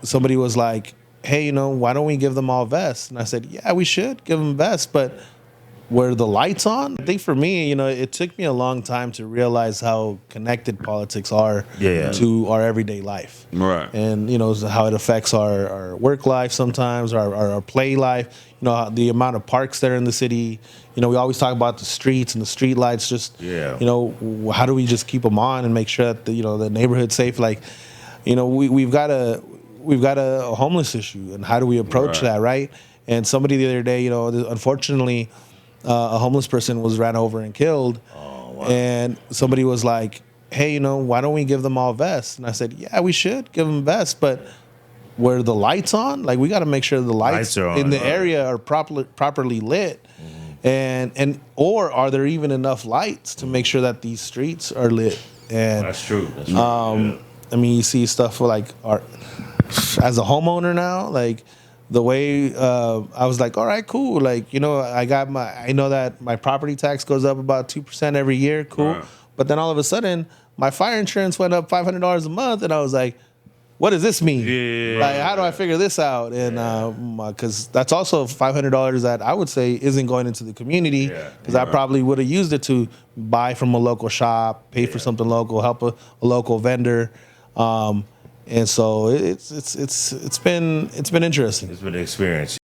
somebody was like, hey, why don't we give them all vests? And I said, yeah, we should give them vests, but were the lights on? I think for me, it took me a long time to realize how connected politics are to our everyday life. Right. And, how it affects our work life sometimes, our play life, the amount of parks that are in the city. We always talk about the streets and the street lights, just, how do we just keep them on and make sure that, the neighborhood's safe? Like, we've got a homeless issue, and how do we approach that, right? And somebody the other day, unfortunately, a homeless person was ran over and killed. Oh, wow. And somebody was like, hey, why don't we give them all vests? And I said, yeah, we should give them vests, but were the lights on? Like, we got to make sure the lights are on, in the area are properly lit. And or are there even enough lights to make sure that these streets are lit? And That's true. I mean, you see stuff like as a homeowner now, like the way I was like, all right, cool. Like, I know that my property tax goes up about 2% every year. Cool. Right. But then all of a sudden my fire insurance went up $500 a month. And I was like, what does this mean? Yeah. Like, how do I figure this out? And because that's also $500 that I would say isn't going into the community, because I probably would have used it to buy from a local shop, pay for something local, help a local vendor. And so it's been interesting. It's been an experience.